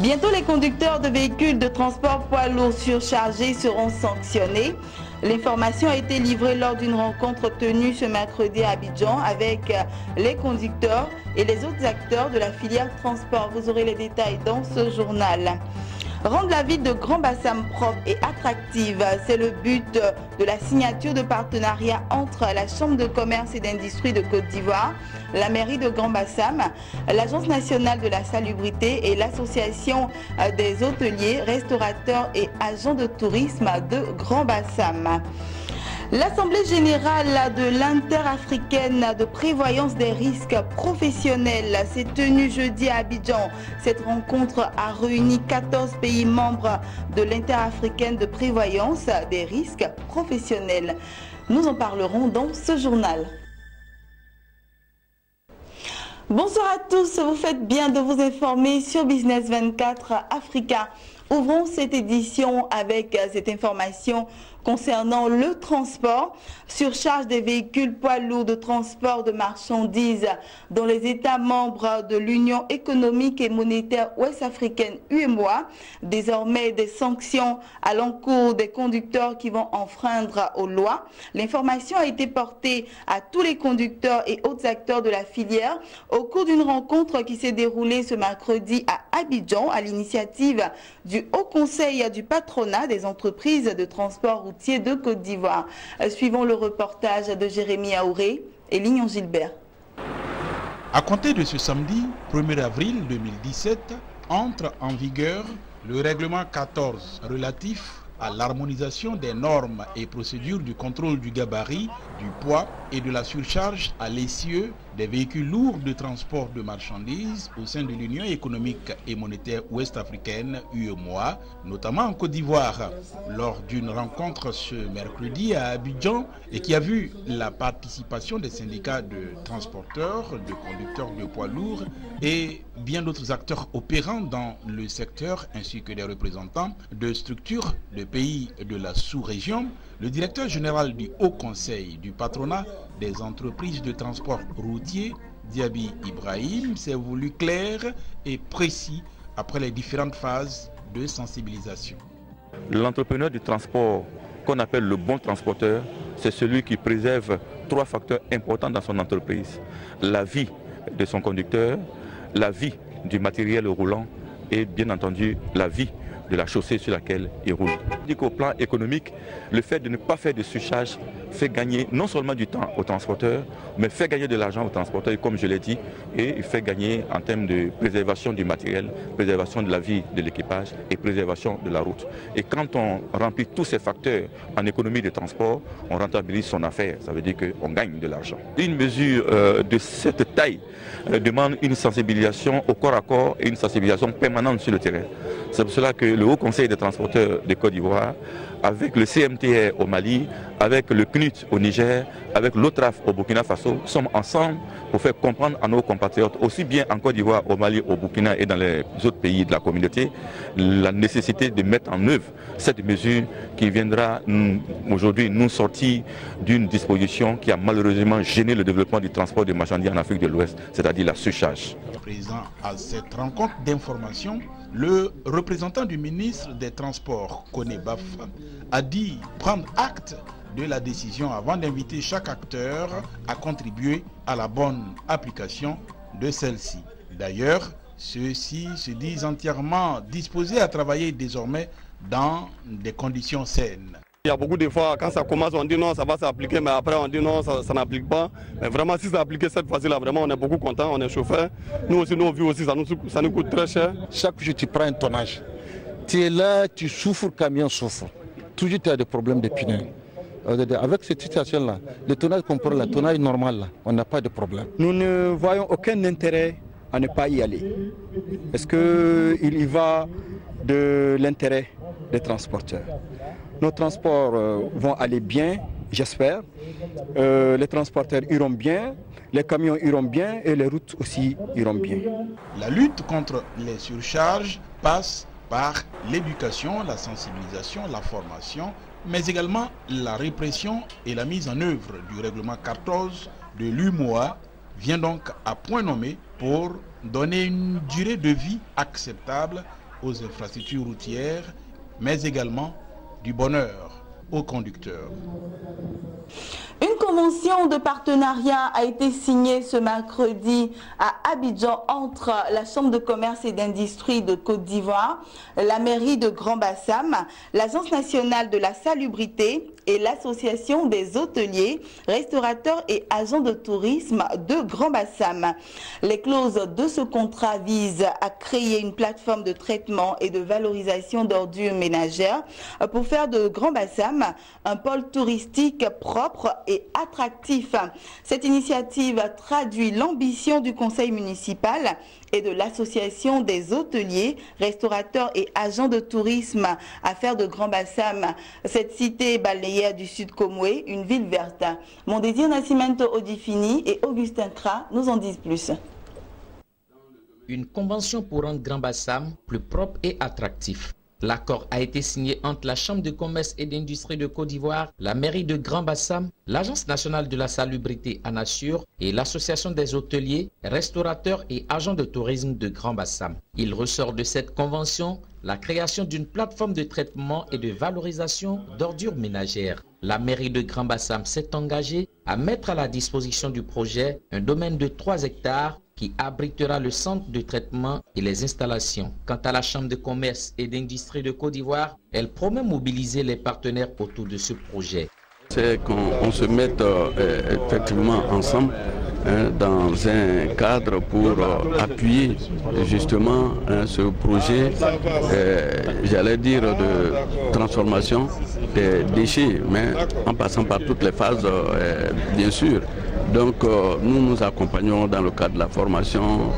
Bientôt, les conducteurs de véhicules de transport poids lourds surchargés seront sanctionnés. L'information a été livrée lors d'une rencontre tenue ce mercredi à Abidjan avec les conducteurs et les autres acteurs de la filière transport. Vous aurez les détails dans ce journal. Rendre la ville de Grand-Bassam propre et attractive, c'est le but de la signature de partenariat entre la Chambre de commerce et d'industrie de Côte d'Ivoire, la mairie de Grand-Bassam, l'Agence nationale de la salubrité et l'association des hôteliers, restaurateurs et agents de tourisme de Grand-Bassam. L'Assemblée générale de l'interafricaine de prévoyance des risques professionnels s'est tenue jeudi à Abidjan. Cette rencontre a réuni 14 pays membres de l'interafricaine de prévoyance des risques professionnels. Nous en parlerons dans ce journal. Bonsoir à tous, vous faites bien de vous informer sur Business 24 Africa. Ouvrons cette édition avec cette information concernant le transport. Surcharge des véhicules poids lourds de transport de marchandises dans les États membres de l'Union économique et monétaire ouest-africaine UEMOA. Désormais, des sanctions à l'encontre des conducteurs qui vont enfreindre aux lois. L'information a été portée à tous les conducteurs et autres acteurs de la filière au cours d'une rencontre qui s'est déroulée ce mercredi à Abidjan à l'initiative du Haut Conseil du patronat des entreprises de transport routier de Côte d'Ivoire. Suivons le reportage de Jérémy Aouré et Lignon Gilbert. À compter de ce samedi 1er avril 2017, entre en vigueur le règlement 14 relatif à l'harmonisation des normes et procédures du contrôle du gabarit, du poids et de la surcharge à l'essieu des véhicules lourds de transport de marchandises au sein de l'Union économique et monétaire ouest-africaine UEMOA, notamment en Côte d'Ivoire. Lors d'une rencontre ce mercredi à Abidjan et qui a vu la participation des syndicats de transporteurs, de conducteurs de poids lourds et bien d'autres acteurs opérant dans le secteur ainsi que des représentants de structures de pays de la sous-région, le directeur général du Haut Conseil du patronat des entreprises de transport routier, Diaby Ibrahim, s'est voulu clair et précis après les différentes phases de sensibilisation. L'entrepreneur du transport, qu'on appelle le bon transporteur, c'est celui qui préserve 3 facteurs importants dans son entreprise. La vie de son conducteur, la vie du matériel roulant et bien entendu la vie de la chaussée sur laquelle il roule. Au plan économique, le fait de ne pas faire de surcharge fait gagner non seulement du temps aux transporteurs, mais fait gagner de l'argent aux transporteurs, comme je l'ai dit, et il fait gagner en termes de préservation du matériel, préservation de la vie de l'équipage et préservation de la route. Et quand on remplit tous ces facteurs en économie de transport, on rentabilise son affaire, ça veut dire qu'on gagne de l'argent. Une mesure de cette taille demande une sensibilisation au corps à corps et une sensibilisation permanente sur le terrain. C'est pour cela que le Haut Conseil des transporteurs de Côte d'Ivoire, avec le CMTR au Mali, avec le CNUT au Niger, avec l'OTRAF au Burkina Faso, sommes ensemble pour faire comprendre à nos compatriotes, aussi bien en Côte d'Ivoire, au Mali, au Burkina et dans les autres pays de la communauté, la nécessité de mettre en œuvre cette mesure qui viendra aujourd'hui nous sortir d'une disposition qui a malheureusement gêné le développement du transport de marchandises en Afrique de l'Ouest, c'est-à-dire la surcharge. Présent à cette rencontre d'information, le représentant du ministre des Transports, Koné Baf, a dit prendre acte de la décision avant d'inviter chaque acteur à contribuer à la bonne application de celle-ci. D'ailleurs, ceux-ci se disent entièrement disposés à travailler désormais dans des conditions saines. Il y a beaucoup de fois, quand ça commence, on dit non, ça va s'appliquer, mais après on dit non, ça n'applique pas. Mais vraiment, si ça appliqué cette fois-ci-là, vraiment, on est beaucoup contents, on est chauffeur. Nous aussi, nos vies aussi, ça nous coûte très cher. Chaque jour, tu prends un tonnage. Tu es là, tu souffres, le camion souffre. Toujours, tu as des problèmes de pneus. Avec cette situation-là, le tonnage qu'on prend, le tonnage normal, là, on n'a pas de problème. Nous ne voyons aucun intérêt à ne pas y aller. Est-ce qu'il y va de l'intérêt des transporteurs? Nos transports vont aller bien, j'espère. Les transporteurs iront bien, les camions iront bien et les routes aussi iront bien. La lutte contre les surcharges passe par l'éducation, la sensibilisation, la formation, mais également la répression et la mise en œuvre du règlement 14 de l'UEMOA vient donc à point nommé pour donner une durée de vie acceptable aux infrastructures routières, mais également du bonheur aux conducteurs. Une convention de partenariat a été signée ce mercredi à Abidjan entre la Chambre de commerce et d'industrie de Côte d'Ivoire, la mairie de Grand-Bassam, l'Agence nationale de la salubrité et l'association des hôteliers, restaurateurs et agents de tourisme de Grand-Bassam. Les clauses de ce contrat visent à créer une plateforme de traitement et de valorisation d'ordures ménagères pour faire de Grand-Bassam un pôle touristique propre et attractif. Cette initiative traduit l'ambition du conseil municipal et de l'association des hôteliers, restaurateurs et agents de tourisme à faire de Grand-Bassam cette cité balnéaire du Sud Komoué, une ville verte. Mon désir Nascimento Odifini et Augustin Kra nous en disent plus. Une convention pour rendre Grand-Bassam plus propre et attractif. L'accord a été signé entre la Chambre de commerce et d'industrie de Côte d'Ivoire, la mairie de Grand-Bassam, l'Agence nationale de la salubrité ANASUR et l'Association des hôteliers, restaurateurs et agents de tourisme de Grand-Bassam. Il ressort de cette convention la création d'une plateforme de traitement et de valorisation d'ordures ménagères. La mairie de Grand-Bassam s'est engagée à mettre à la disposition du projet un domaine de 3 hectares qui abritera le centre de traitement et les installations. Quant à la Chambre de commerce et d'industrie de Côte d'Ivoire, elle promet mobiliser les partenaires autour de ce projet. C'est qu'on se mette effectivement ensemble dans un cadre pour appuyer justement ce projet, j'allais dire, de transformation des déchets, mais en passant par toutes les phases, bien sûr. Donc nous nous accompagnons dans le cadre de la formation,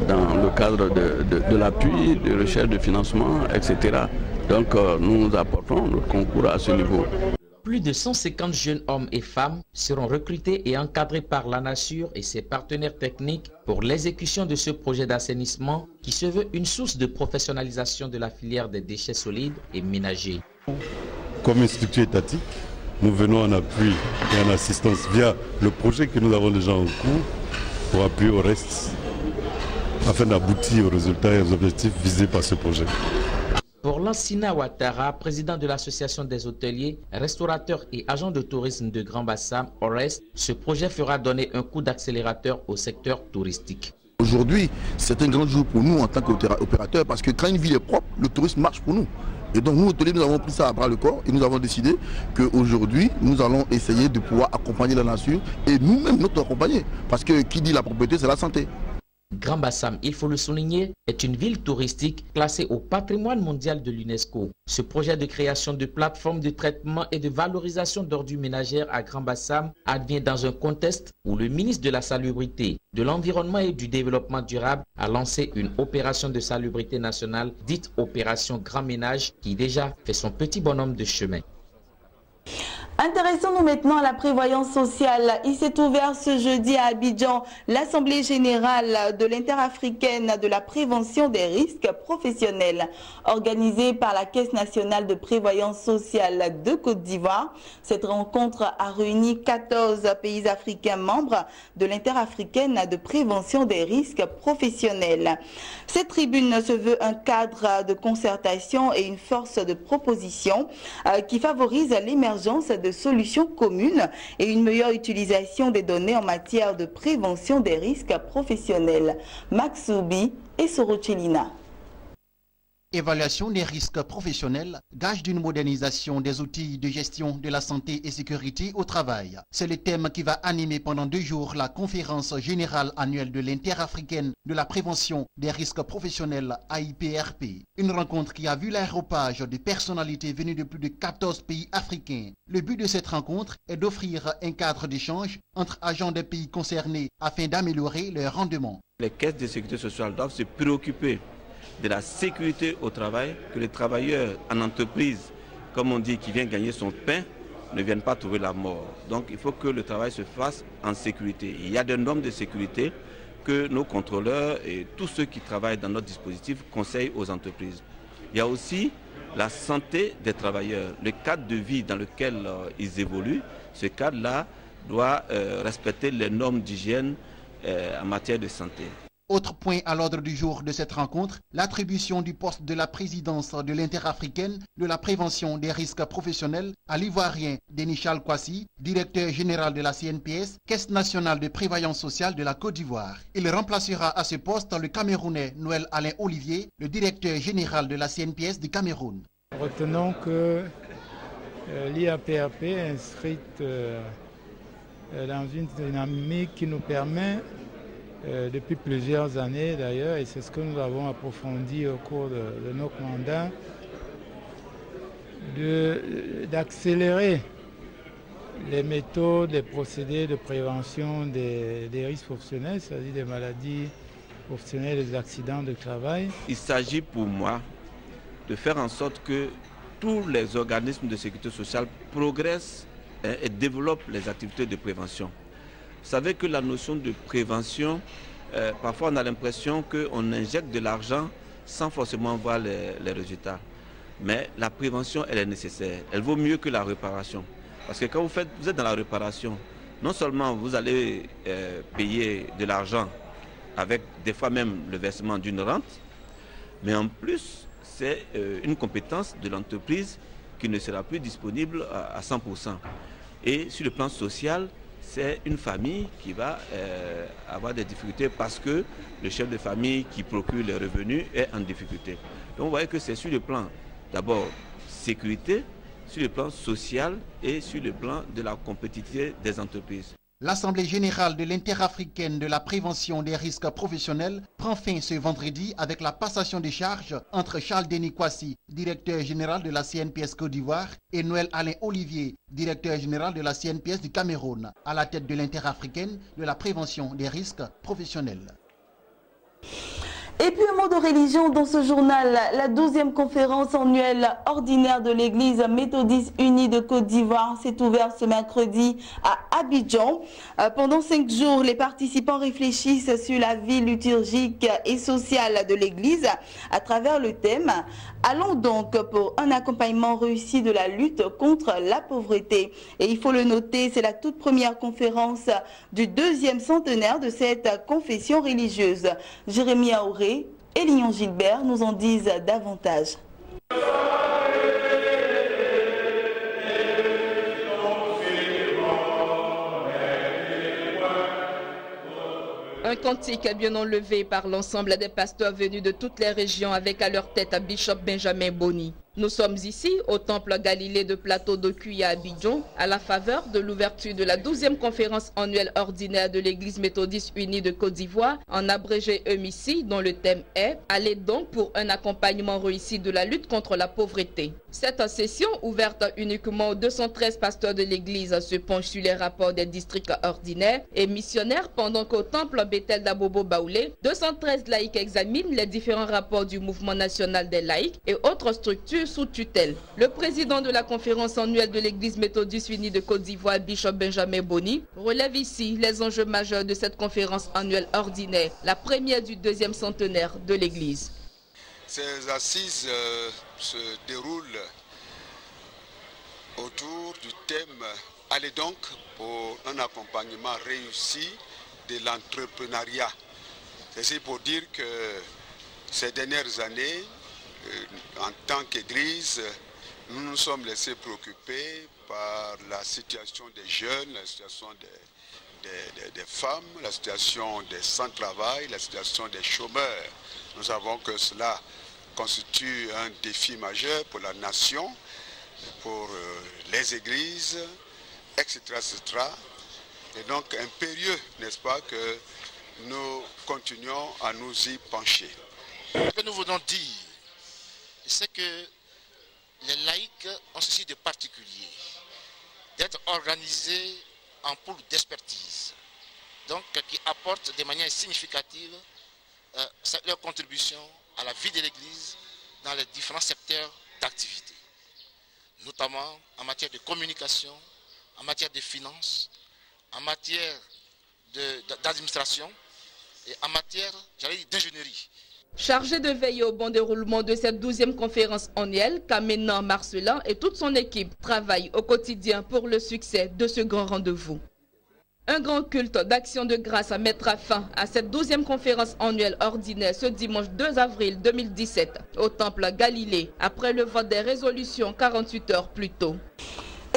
dans le cadre de l'appui, de recherche de financement, etc. Donc nous apportons notre concours à ce niveau. Plus de 150 jeunes hommes et femmes seront recrutés et encadrés par l'ANASUR et ses partenaires techniques pour l'exécution de ce projet d'assainissement qui se veut une source de professionnalisation de la filière des déchets solides et ménagers. Comme une structure étatique, nous venons en appui et en assistance via le projet que nous avons déjà en cours pour appuyer au reste afin d'aboutir aux résultats et aux objectifs visés par ce projet. Pour Lansina Ouattara, président de l'Association des hôteliers, restaurateurs et agents de tourisme de Grand-Bassam, ORES, ce projet fera donner un coup d'accélérateur au secteur touristique. Aujourd'hui, c'est un grand jour pour nous en tant qu'opérateurs parce que quand une ville est propre, le tourisme marche pour nous. Et donc nous, hôteliers, nous avons pris ça à bras le corps et nous avons décidé qu'aujourd'hui, nous allons essayer de pouvoir accompagner la nation et nous-mêmes notre accompagner. Parce que qui dit la propriété, c'est la santé. Grand-Bassam, il faut le souligner, est une ville touristique classée au patrimoine mondial de l'UNESCO. Ce projet de création de plateformes de traitement et de valorisation d'ordures ménagères à Grand-Bassam advient dans un contexte où le ministre de la Salubrité, de l'Environnement et du Développement durable a lancé une opération de salubrité nationale dite Opération Grand Ménage qui déjà fait son petit bonhomme de chemin. Intéressons-nous maintenant à la prévoyance sociale. Il s'est ouvert ce jeudi à Abidjan l'Assemblée générale de l'interafricaine de la prévention des risques professionnels. Organisée par la Caisse nationale de prévoyance sociale de Côte d'Ivoire, cette rencontre a réuni 14 pays africains membres de l'interafricaine de prévention des risques professionnels. Cette tribune se veut un cadre de concertation et une force de proposition qui favorise l'émergence de solutions communes et une meilleure utilisation des données en matière de prévention des risques professionnels. Max Soubi et Sorochelina. Évaluation des risques professionnels, gage d'une modernisation des outils de gestion de la santé et sécurité au travail. C'est le thème qui va animer pendant 2 jours la conférence générale annuelle de l'interafricaine de la prévention des risques professionnels AIPRP. Une rencontre qui a vu l'aéropage de personnalités venues de plus de 14 pays africains. Le but de cette rencontre est d'offrir un cadre d'échange entre agents des pays concernés afin d'améliorer leur rendement. Les caisses de sécurité sociale doivent se préoccuper de la sécurité au travail, que les travailleurs en entreprise, comme on dit, qui vient gagner son pain, ne viennent pas trouver la mort. Donc il faut que le travail se fasse en sécurité. Il y a des normes de sécurité que nos contrôleurs et tous ceux qui travaillent dans notre dispositif conseillent aux entreprises. Il y a aussi la santé des travailleurs, le cadre de vie dans lequel ils évoluent. Ce cadre-là doit respecter les normes d'hygiène en matière de santé. Autre point à l'ordre du jour de cette rencontre, l'attribution du poste de la présidence de l'interafricaine de la prévention des risques professionnels à l'Ivoirien Dénichal Kwasi, directeur général de la CNPS, Caisse nationale de prévoyance sociale de la Côte d'Ivoire. Il remplacera à ce poste le Camerounais Noël Alain Olivier, le directeur général de la CNPS du Cameroun. Retenons que l'IAPAP est inscrite dans une dynamique qui nous permet depuis plusieurs années d'ailleurs, et c'est ce que nous avons approfondi au cours de notre mandat, d'accélérer les méthodes, les procédés de prévention des risques professionnels, c'est-à-dire des maladies professionnelles, des accidents de travail. Il s'agit pour moi de faire en sorte que tous les organismes de sécurité sociale progressent et développent les activités de prévention. Vous savez que la notion de prévention, parfois on a l'impression qu'on injecte de l'argent sans forcément voir les résultats. Mais la prévention, elle est nécessaire. Elle vaut mieux que la réparation. Parce que quand vous êtes dans la réparation, non seulement vous allez payer de l'argent avec des fois même le versement d'une rente, mais en plus, c'est une compétence de l'entreprise qui ne sera plus disponible à 100%. Et sur le plan social, c'est une famille qui va avoir des difficultés parce que le chef de famille qui procure les revenus est en difficulté. Donc vous voyez que c'est sur le plan d'abord sécurité, sur le plan social et sur le plan de la compétitivité des entreprises. L'Assemblée générale de l'interafricaine de la prévention des risques professionnels prend fin ce vendredi avec la passation des charges entre Charles Denis Kwasi, directeur général de la CNPS Côte d'Ivoire, et Noël Alain Olivier, directeur général de la CNPS du Cameroun, à la tête de l'interafricaine de la prévention des risques professionnels. Et puis un mot de religion dans ce journal, la 12e conférence annuelle ordinaire de l'église méthodiste unie de Côte d'Ivoire s'est ouverte ce mercredi à Abidjan. Pendant 5 jours, les participants réfléchissent sur la vie liturgique et sociale de l'église à travers le thème « Allons donc pour un accompagnement réussi de la lutte contre la pauvreté ». Et il faut le noter, c'est la toute première conférence du 2e centenaire de cette confession religieuse. Jérémie Aouré et Lyon Gilbert nous en disent davantage. Un cantique bien enlevé par l'ensemble des pasteurs venus de toutes les régions avec à leur tête Bishop Benjamin Boni. Nous sommes ici au temple Galilée de Plateau d'Okuya à Abidjan à la faveur de l'ouverture de la 12e conférence annuelle ordinaire de l'église méthodiste unie de Côte d'Ivoire, en abrégé EMICI, dont le thème est « Allez donc pour un accompagnement réussi de la lutte contre la pauvreté ». Cette session, ouverte uniquement aux 213 pasteurs de l'église, se penche sur les rapports des districts ordinaires et missionnaires, pendant qu'au temple Bethel d'Abobo Baoulé, 213 laïcs examinent les différents rapports du mouvement national des laïcs et autres structures sous tutelle. Le président de la conférence annuelle de l'église méthodiste unie de Côte d'Ivoire, Bishop Benjamin Boni, relève ici les enjeux majeurs de cette conférence annuelle ordinaire, la première du 2e centenaire de l'église. Ces assises se déroulent autour du thème « Allez donc pour un accompagnement réussi de l'entrepreneuriat ». C'est pour dire que ces dernières années, en tant qu'Église, nous nous sommes laissés préoccuper par la situation des jeunes, la situation des femmes, la situation des sans-travail, la situation des chômeurs. Nous savons que cela constitue un défi majeur pour la nation, pour les églises, etc., etc. Et donc impérieux, n'est-ce pas, que nous continuons à nous y pencher. Ce que nous voulons dire, c'est que les laïcs ont ceci de particulier, d'être organisés en pôle d'expertise, donc qui apportent de manière significative leur contribution à la vie de l'Église dans les différents secteurs d'activité, notamment en matière de communication, en matière de finances, en matière d'administration et en matière, j'allais dire, d'ingénierie. Chargé de veiller au bon déroulement de cette 12e conférence annuelle, Kamenan Marcelin et toute son équipe travaillent au quotidien pour le succès de ce grand rendez-vous. Un grand culte d'action de grâce mettra fin à cette 12e conférence annuelle ordinaire ce dimanche 2 avril 2017 au Temple Galilée, après le vote des résolutions 48 heures plus tôt.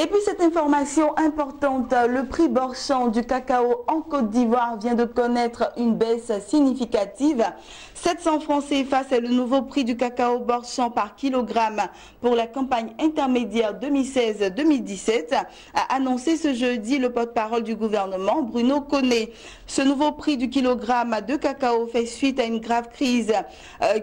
Et puis cette information importante, le prix Borchamp du cacao en Côte d'Ivoire vient de connaître une baisse significative. 700 francs CFA, c'est le nouveau prix du cacao Borchamp par kilogramme pour la campagne intermédiaire 2016-2017, a annoncé ce jeudi le porte-parole du gouvernement, Bruno Koné. Ce nouveau prix du kilogramme de cacao fait suite à une grave crise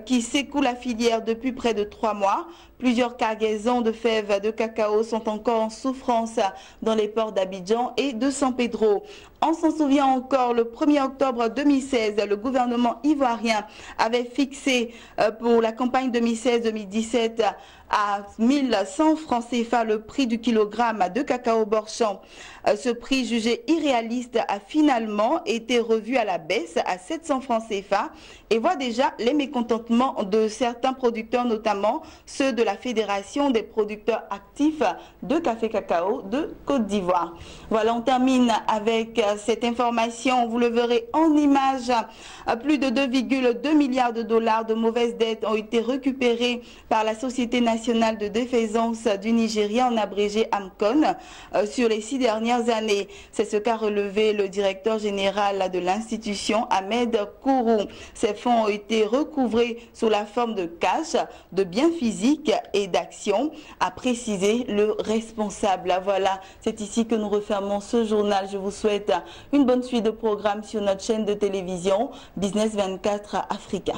qui secoue la filière depuis près de 3 mois. Plusieurs cargaisons de fèves de cacao sont encore en souffrance dans les ports d'Abidjan et de San Pedro. On s'en souvient encore, le 1er octobre 2016, le gouvernement ivoirien avait fixé pour la campagne 2016-2017 à 1100 francs CFA le prix du kilogramme de cacao Borchamp. Ce prix jugé irréaliste a finalement été revu à la baisse à 700 francs CFA et voit déjà les mécontentements de certains producteurs, notamment ceux de la Fédération des producteurs actifs de café cacao de Côte d'Ivoire. Voilà, on termine avec cette information. Vous le verrez en image, plus de 2,2 milliards de dollars de mauvaises dettes ont été récupérées par la Société nationale de défaisance du Nigeria, en abrégé AMCON, sur les 6 dernières années. C'est ce qu'a relevé le directeur général de l'institution, Ahmed Kourou. Ces fonds ont été recouvrés sous la forme de cash, de biens physiques et d'actions, a précisé le responsable. Voilà, c'est ici que nous refermons ce journal. Je vous souhaite une bonne suite de programmes sur notre chaîne de télévision Business 24 Africa.